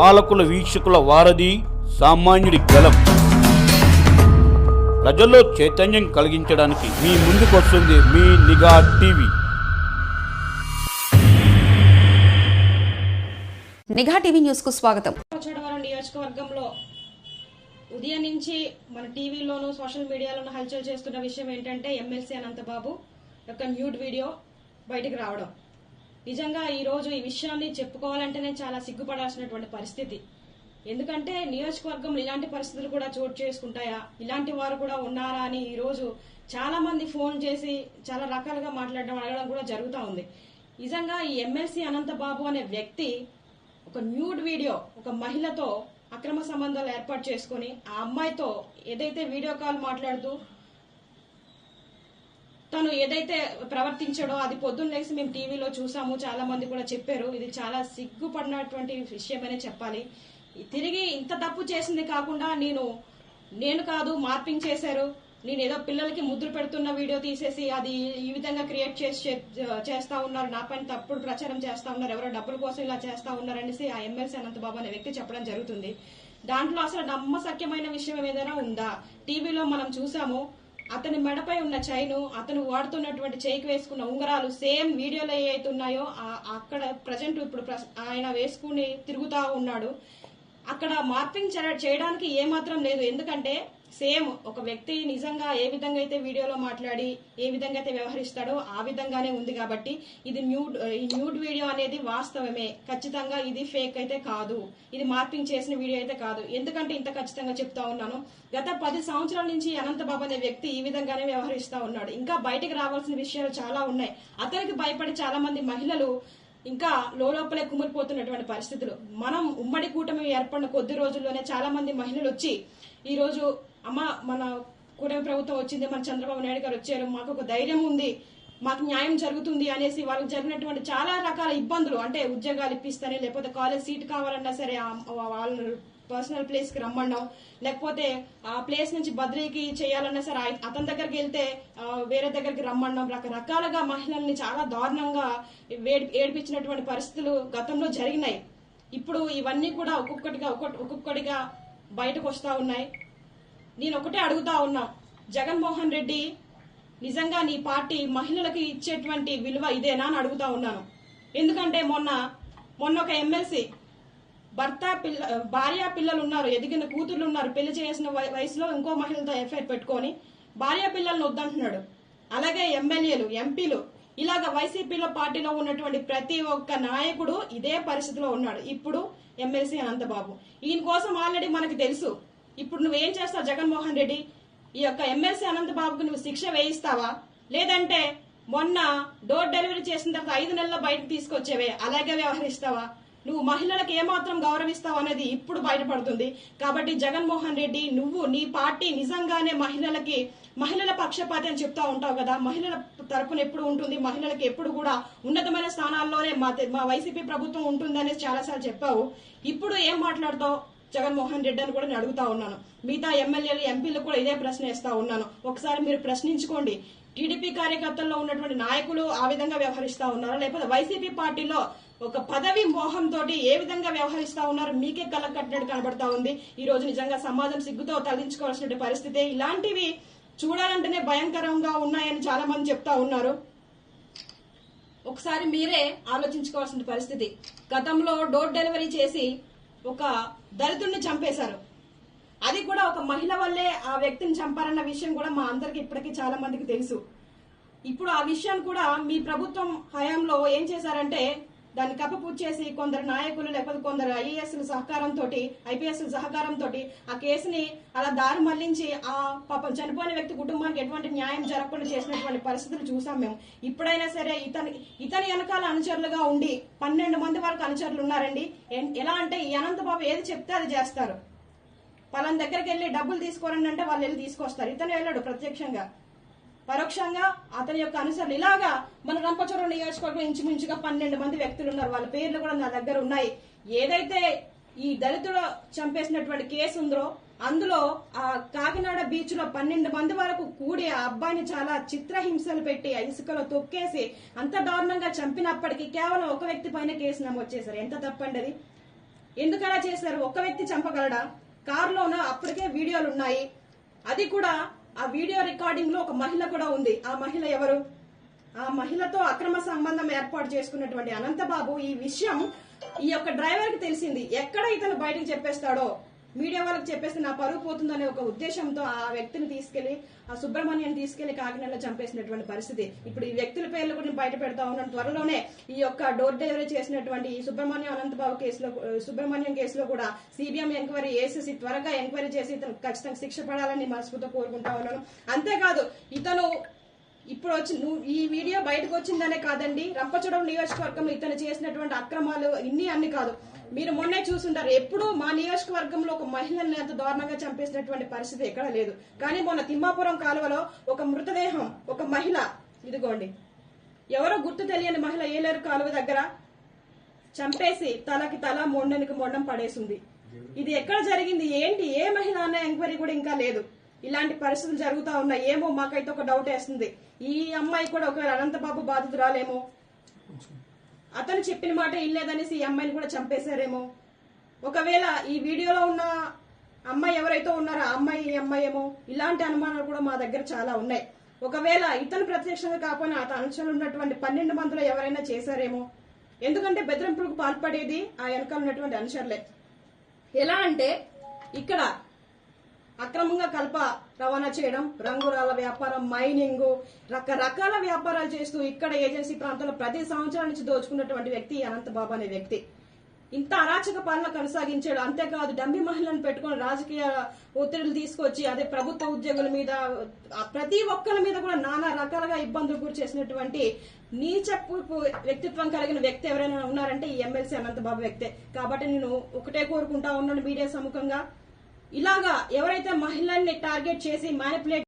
పాలకుల వీక్షకుల వారధి, సామాన్యుడి గలం. ప్రజల్లో చైతన్యం కలిగించడానికి మీ ముందుకు వస్తుంది మీ నిఘా టీవీ. నిఘా టీవీ న్యూస్ కు స్వాగతం. చోడవరం నియోజకవర్గంలో ఉదయం నుంచి మన టీవీలోను సోషల్ మీడియాలోను హల్చల్ చేస్తున్న విషయం ఏంటంటే ఎమ్మెల్సీ అనంతబాబు యొక్క న్యూడ్ వీడియో బయటకు రావడం. నిజంగా ఈ రోజు ఈ విషయాన్ని చెప్పుకోవాలంటేనే చాలా సిగ్గుపడాల్సినటువంటి పరిస్థితి. ఎందుకంటే నియోజకవర్గంలో ఇలాంటి పరిస్థితులు కూడా చోటు చేసుకుంటాయా, ఇలాంటి వారు కూడా ఉన్నారా అని ఈ రోజు చాలా మంది ఫోన్ చేసి చాలా రకాలుగా మాట్లాడడం అడగడం కూడా జరుగుతూ ఉంది. నిజంగా ఈ ఎమ్మెల్సీ అనంతబాబు అనే వ్యక్తి ఒక న్యూడ్ వీడియో ఒక మహిళతో అక్రమ సంబంధాలు ఏర్పాటు చేసుకుని ఆ అమ్మాయితో ఏదైతే వీడియో కాల్ మాట్లాడుతూ తను ఏదైతే ప్రవర్తించాడో అది పొద్దున్న లేసి మేము టీవీలో చూసాము, చాలా మంది కూడా చెప్పారు. ఇది చాలా సిగ్గుపడినటువంటి విషయమనే చెప్పాలి. తిరిగి ఇంత తప్పు చేసింది కాకుండా నేను కాదు మార్పింగ్ చేశారు, నేను ఏదో పిల్లలకి ముద్దులు పెడుతున్న వీడియో తీసేసి అది ఈ విధంగా క్రియేట్ చేస్తా ఉన్నారు, నా పైన తప్పుడు ప్రచారం చేస్తా ఉన్నారు, ఎవరో డబ్బుల కోసం ఇలా చేస్తా ఉన్నారనేసి ఆ ఎమ్మెల్సీ అనంతబాబు అనే వ్యక్తి చెప్పడం జరుగుతుంది. దాంట్లో అసలు నమ్మశక్యమైన విషయం ఏదైనా ఉందా? టీవీలో మనం చూసాము, అతని మెడపై ఉన్న చైను, అతను వాడుతున్నటువంటి చేయికి వేసుకున్న ఉంగరాలు సేమ్ వీడియోలో ఏవైతే ఉన్నాయో అక్కడ ప్రజెంట్ ఇప్పుడు ఆయన వేసుకుని తిరుగుతా ఉన్నాడు. అక్కడ మార్పింగ్ చేయడానికి ఏమాత్రం లేదు. ఎందుకంటే సేమ్ ఒక వ్యక్తి నిజంగా ఏ విధంగా అయితే వీడియోలో మాట్లాడి ఏ విధంగా అయితే వ్యవహరిస్తాడో ఆ విధంగానే ఉంది. కాబట్టి ఇది ఈ న్యూడ్ వీడియో అనేది వాస్తవమే, ఖచ్చితంగా ఇది ఫేక్ అయితే కాదు, ఇది మార్పింగ్ చేసిన వీడియో అయితే కాదు. ఎందుకంటే ఇంత ఖచ్చితంగా చెప్తా ఉన్నాను, గత 10 సంవత్సరాల నుంచి అనంతబాబు అనే వ్యక్తి ఈ విధంగానే వ్యవహరిస్తా ఉన్నాడు. ఇంకా బయటకు రావాల్సిన విషయాలు చాలా ఉన్నాయి. అతనికి భయపడి చాలా మంది మహిళలు ఇంకా లోపలే కుమిలిపోతున్నటువంటి పరిస్థితులు. మనం ఉమ్మడి కూటమి ఏర్పడిన కొద్ది రోజుల్లోనే చాలా మంది మహిళలు వచ్చి ఈ రోజు అమ్మ మన కూటమి ప్రభుత్వం వచ్చింది, మన చంద్రబాబు నాయుడు గారు వచ్చారు, మాకు ఒక ధైర్యం ఉంది, మాకు న్యాయం జరుగుతుంది అనేసి వాళ్ళకి జరిగినటువంటి చాలా రకాల ఇబ్బందులు, అంటే ఉద్యోగాలు ఇప్పిస్తానే, లేకపోతే కాలేజ్ సీట్ కావాలన్నా సరే వాళ్ళ పర్సనల్ ప్లేస్ కి రమ్మన్నాం, లేకపోతే ఆ ప్లేస్ నుంచి బదిలీకి చేయాలన్నా సరే అతని దగ్గరికి వెళ్తే వేరే దగ్గరికి రమ్మన్నాం. రకరకాలుగా మహిళల్ని చాలా దారుణంగా ఏడిపించినటువంటి పరిస్థితులు గతంలో జరిగినాయి. ఇప్పుడు ఇవన్నీ కూడా ఒక్కొక్కటిగా బయటకు వస్తా ఉన్నాయి. నేను ఒకటే అడుగుతా ఉన్నా, జగన్మోహన్ రెడ్డి నిజంగా నీ పార్టీ మహిళలకు ఇచ్చేటువంటి విలువ ఇదేనా అని అడుగుతా ఉన్నాను. ఎందుకంటే మొన్న ఒక ఎమ్మెల్సీ భార్య పిల్లలు ఉన్నారు, ఎదిగిన కూతుర్లు ఉన్నారు, పెళ్లి చేసిన వయసులో ఇంకో మహిళతో ఎఫ్ఐఆర్ పెట్టుకొని భార్య పిల్లల్ని వద్దంటున్నాడు. అలాగే ఎమ్మెల్యేలు, ఎంపీలు, ఇలాగ వైసీపీలో పార్టీలో ఉన్నటువంటి ప్రతి ఒక్క నాయకుడు ఇదే పరిస్థితిలో ఉన్నాడు. ఇప్పుడు ఎమ్మెల్సీ అనంతబాబు, ఈయన కోసం ఆల్రెడీ మనకు తెలుసు. ఇప్పుడు నువ్వేం చేస్తావు జగన్మోహన్ రెడ్డి? ఈ యొక్క ఎమ్మెల్సీ అనంతబాబుకు నువ్వు శిక్ష వేయిస్తావా, లేదంటే మొన్న డోర్ డెలివరీ చేసిన తర్వాత 5 నెలల్లో బయటకు తీసుకొచ్చేవే అలాగే వ్యవహరిస్తావా? నువ్వు మహిళలకు ఏమాత్రం గౌరవిస్తావు అనేది ఇప్పుడు బయటపడుతుంది. కాబట్టి జగన్మోహన్ రెడ్డి, నువ్వు నీ పార్టీ నిజంగానే మహిళల పక్షపాతి అని చెప్తా ఉంటావు కదా, మహిళల తరపున ఎప్పుడు ఉంటుంది, మహిళలకు ఎప్పుడు కూడా ఉన్నతమైన స్థానాల్లోనే మా వైసీపీ ప్రభుత్వం ఉంటుంది అనేసి చాలాసార్లు చెప్పావు. ఇప్పుడు ఏం మాట్లాడతావు జగన్మోహన్ రెడ్డి అని కూడా నేను అడుగుతా ఉన్నాను. మిగతా ఎమ్మెల్యేలు, ఎంపీలు కూడా ఇదే ప్రశ్న వేస్తా ఉన్నాను. ఒకసారి మీరు ప్రశ్నించుకోండి. టీడీపీ కార్యకర్తల్లో ఉన్నటువంటి నాయకులు ఆ విధంగా వ్యవహరిస్తా ఉన్నారా, లేకపోతే వైసీపీ పార్టీలో ఒక పదవి మోహంతో ఏ విధంగా వ్యవహరిస్తా ఉన్నారు మీకే కళ్ళకట్టినట్టు కనబడతా ఉంది. ఈ రోజు నిజంగా సమాజం సిగ్గుతో తలదించుకోవాల్సిన పరిస్థితి. ఇలాంటివి చూడాలంటేనే భయంకరంగా ఉన్నాయని చాలా మంది చెప్తా ఉన్నారు. ఒకసారి మీరే ఆలోచించుకోవాల్సిన పరిస్థితి. గతంలో డోర్ డెలివరీ చేసి ఒక దళితుడిని చంపేశారు. అది కూడా ఒక మహిళ వల్లే ఆ వ్యక్తిని చంపారన్న విషయం కూడా మా అందరికి ఇప్పటికీ చాలా మందికి తెలుసు. ఇప్పుడు ఆ విషయాన్ని కూడా మీ ప్రభుత్వం హయాంలో ఏం చేశారంటే దాన్ని కప్పపూర్తి చేసి కొందరు నాయకులు లేకపోతే కొందరు ఐఏఎస్ల సహకారంతో, ఐపీఎస్ల సహకారంతో ఆ కేసుని అలా దారి మళ్లించి ఆ పాపం చనిపోయిన వ్యక్తి కుటుంబానికి ఎటువంటి న్యాయం జరగకుండా చేసినటువంటి పరిస్థితులు చూసాం మేము. ఇప్పుడైనా సరే ఇతని వెనకాల అనుచరులుగా ఉండి 12 మంది వరకు అనుచరులు ఉన్నారండి. ఎలా అంటే ఈ అనంతబాబు ఏది చెప్తే అది చేస్తారు. పలానా దగ్గరికి వెళ్ళి డబ్బులు తీసుకోరండి అంటే వాళ్ళు వెళ్ళి తీసుకొస్తారు. ఇతను వెళ్ళాడు ప్రత్యక్షంగా, పరోక్షంగా అతని యొక్క అనుసరణ. ఇలాగా మన రంపచోడవరం నియోజకవర్గం ఇంచుమించుగా 12 మంది వ్యక్తులు ఉన్నారు. వాళ్ళ పేర్లు కూడా నా దగ్గర ఉన్నాయి. ఏదైతే ఈ దళితుడు చంపేసినటువంటి కేసు ఉందో అందులో ఆ కాకినాడ బీచ్ లో 12 మంది వరకు కూడి ఆ అబ్బాయిని చాలా చిత్రహింసలు పెట్టి ఇసుకలో తొక్కేసి అంత దారుణంగా చంపినప్పటికీ కేవలం ఒక వ్యక్తి పైన కేసు నమోదు చేశారు. ఎంత తప్పండి అది? ఎందుకలా చేశారు? ఒక్క వ్యక్తి చంపగలడా? కారులోన అప్పటికే వీడియోలు ఉన్నాయి. అది కూడా ఆ వీడియో రికార్డింగ్ లో ఒక మహిళ కూడా ఉంది. ఆ మహిళ ఎవరు? ఆ మహిళతో అక్రమ సంబంధం ఏర్పాటు చేసుకున్నటువంటి అనంతబాబు ఈ విషయం ఈ యొక్క డ్రైవర్ కి తెలిసింది. ఎక్కడ ఇతను బయటకు చెప్పేస్తాడో, మీడియా వాళ్ళకి చెప్పేస్తే నా పరువు పోతుందనే ఒక ఉద్దేశంతో ఆ వ్యక్తిని తీసుకెళ్లి, ఆ సుబ్రహ్మణ్యం తీసుకెళ్లి కాకినాడలో చంపేసినటువంటి పరిస్థితి. ఇప్పుడు ఈ వ్యక్తుల పేర్లు కూడా బయట పెడతా ఉన్నాను. త్వరలోనే ఈ యొక్క డోర్ డెలివరీ చేసినటువంటి ఈ సుబ్రహ్మణ్యం కేసులో కూడా సిబిఎం ఎంక్వైరీ వేసేసి త్వరగా ఎంక్వైరీ చేసి ఇతను ఖచ్చితంగా శిక్ష పడాలని మనస్ఫూర్తిగా కోరుకుంటా ఉన్నాను. అంతేకాదు, ఇతను ఇప్పుడు ఈ వీడియో బయటకు వచ్చిందనే కాదండి, రంపచోడవరం నియోజకవర్గంలో ఇతను చేసినటువంటి అక్రమాలు అన్ని కాదు. మీరు మొన్నే చూసుంటారు, ఎప్పుడూ మా నియోజకవర్గంలో ఒక మహిళల్ని అంత దారుణంగా చంపేసినటువంటి పరిస్థితి ఎక్కడా లేదు. కానీ మొన్న తిమ్మాపురం కాలువలో ఒక మృతదేహం, ఒక మహిళ, ఇదిగోండి ఎవరో గుర్తు తెలియని మహిళ ఏలేరు కాలువ దగ్గర చంపేసి తలకి తల, మొండనికి మొండం పడేసింది. ఇది ఎక్కడ జరిగింది, ఏంటి, ఏ మహిళ అన్న ఎంక్వైరీ కూడా ఇంకా లేదు. ఇలాంటి పరిస్థితులు జరుగుతా ఉన్నాయి. ఏమో మాకైతే ఒక డౌట్ వేస్తుంది, ఈ అమ్మాయి కూడా ఒకవేళ అనంతబాబు బాధితురాలేమో, అతను చెప్పిన మాట ఇల్లేదనేసి ఈ అమ్మాయిని కూడా చంపేశారేమో. ఒకవేళ ఈ వీడియోలో ఉన్న అమ్మాయి ఎవరైతే ఉన్నారో ఆ అమ్మాయి ఈ అమ్మాయి ఏమో, ఇలాంటి అనుమానాలు కూడా మా దగ్గర చాలా ఉన్నాయి. ఒకవేళ ఇతను ప్రత్యక్షంగా కాకపోయినా అతను అనుచరులు ఉన్నటువంటి 12 మందిలో ఎవరైనా చేశారేమో. ఎందుకంటే బెదిరింపులకు పాల్పడేది ఆ వెనకాల ఉన్నటువంటి అనుచరులే. ఎలా అంటే ఇక్కడ అక్రమంగా కలప రవాణా చేయడం, రంగురాల వ్యాపారం, మైనింగ్, రకరకాల వ్యాపారాలు చేస్తూ ఇక్కడ ఏజెన్సీ ప్రాంతంలో 10 సంవత్సరాల నుంచి దోచుకున్నటువంటి వ్యక్తి అనంతబాబు అనే వ్యక్తి. ఇంత అరాచక పాలన కొనసాగించాడు. అంతేకాదు, డమ్మి మహిళలను పెట్టుకుని రాజకీయ ఒత్తిడిలు తీసుకొచ్చి అదే ప్రభుత్వ ఉద్యోగుల మీద, ప్రతి ఒక్కరి మీద కూడా నానా రకాలుగా ఇబ్బందులు గురి చేసినటువంటి నీచపు వ్యక్తిత్వం కలిగిన వ్యక్తి ఎవరైనా ఉన్నారంటే ఈ ఎమ్మెల్సీ అనంతబాబు వ్యక్తే. కాబట్టి నేను ఒకటే కోరుకుంటా ఉన్నాను మీడియా సముఖంగా, ఇలాగా ఎవరైతే మహిళల్ని టార్గెట్ చేసి మ్యానిపులేట్